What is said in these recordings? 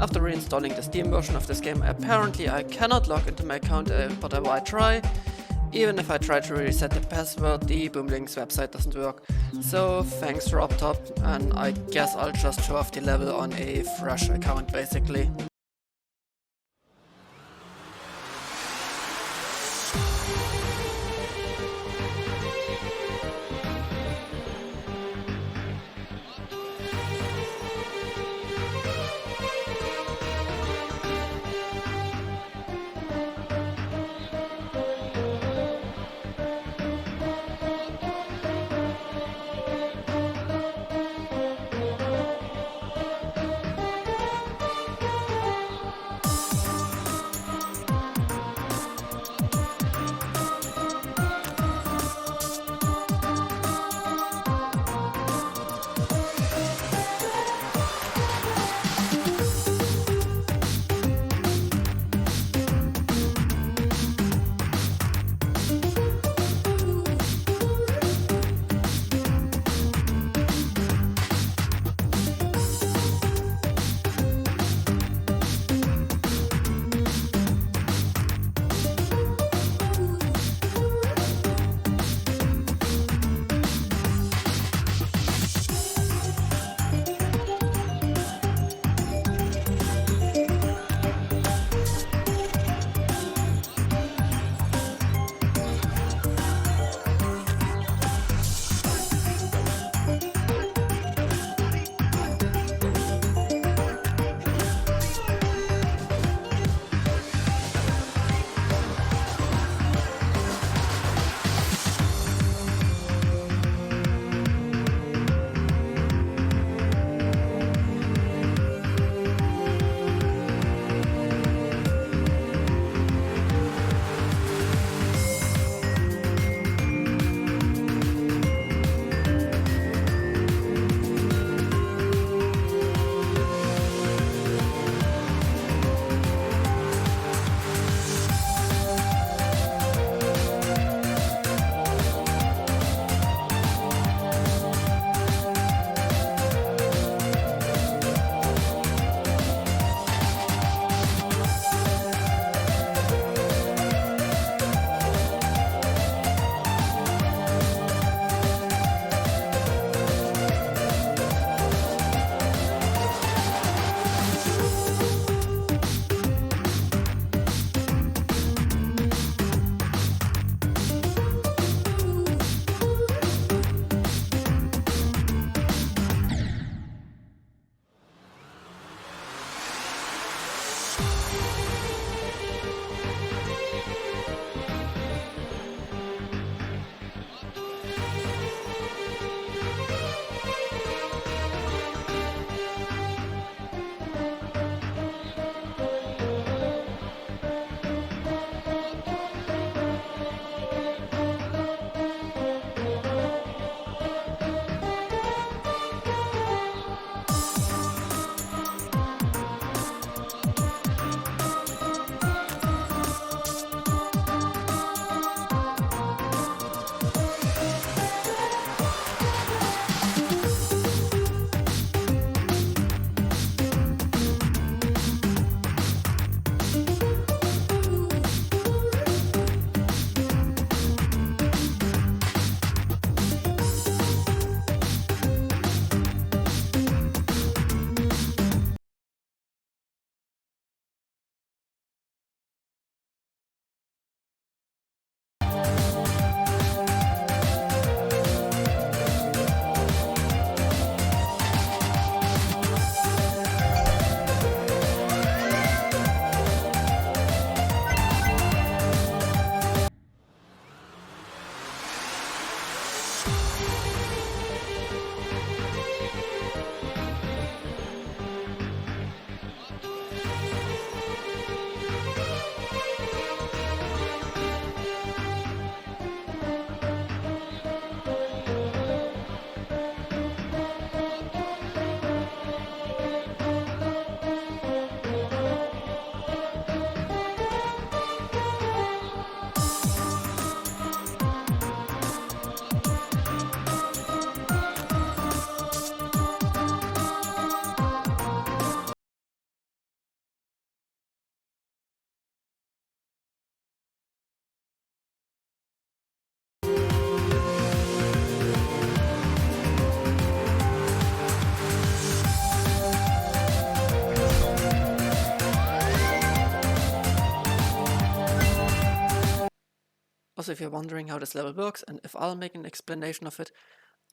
After reinstalling the Steam version of this game, apparently I cannot log into my account whatever I try. Even if I try to reset the password, the Boomlinks website doesn't work. So thanks RobTop, and I guess I'll just show off the level on a fresh account basically. Also, if you're wondering how this level works and if I'll make an explanation of it,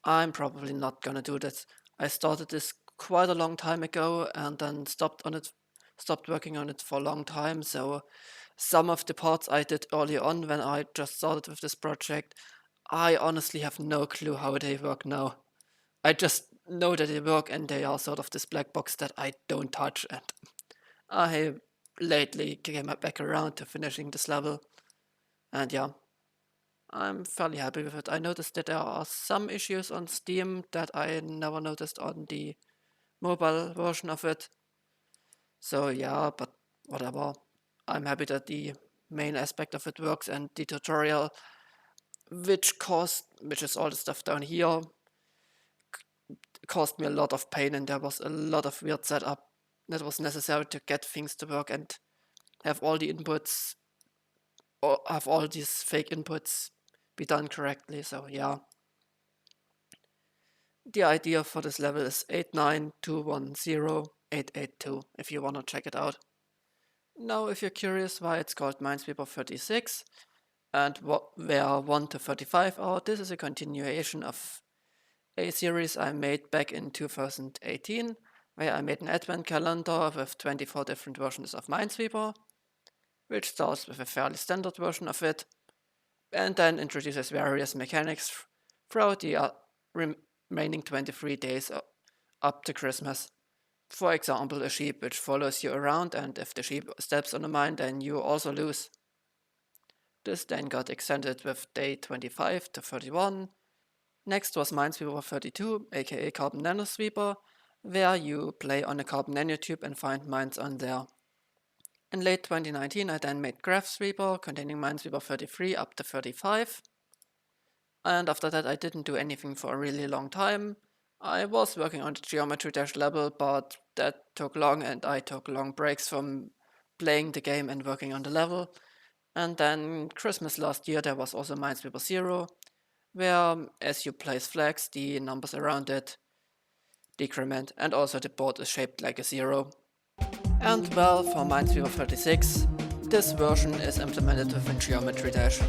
I'm probably not gonna do this. I started this quite a long time ago and then stopped working on it for a long time, so some of the parts I did early on when I just started with this project, I honestly have no clue how they work now. I just know that they work and they are sort of this black box that I don't touch, and I lately came back around to finishing this level, and yeah, I'm fairly happy with it. I noticed that there are some issues on Steam that I never noticed on the mobile version of it. So yeah, but whatever. I'm happy that the main aspect of it works, and the tutorial, which is all the stuff down here, caused me a lot of pain, and there was a lot of weird setup that was necessary to get things to work and have all the inputs, or have all these fake inputs be done correctly. So yeah. The idea for this level is 892108882 if you wanna check it out. Now, if you're curious why it's called Minesveeper 36 and where 1 to 35 are, this is a continuation of a series I made back in 2018, where I made an advent calendar with 24 different versions of Minesveeper, which starts with a fairly standard version of it, and then introduces various mechanics throughout the remaining 23 days up to Christmas. For example, a sheep which follows you around, and if the sheep steps on a mine, then you also lose. This then got extended with day 25 to 31. Next was Minesweeper 32, aka Carbon Nanosweeper, where you play on a carbon nanotube and find mines on there. In late 2019, I then made Graph Sweeper, containing Minesweeper 33 up to 35. And after that, I didn't do anything for a really long time. I was working on the Geometry Dash level, but that took long, and I took long breaks from playing the game and working on the level. And then Christmas last year, there was also Minesweeper 0, where as you place flags, the numbers around it decrement, and also the board is shaped like a 0. And well, for Minesweeper 36, this version is implemented within Geometry Dash.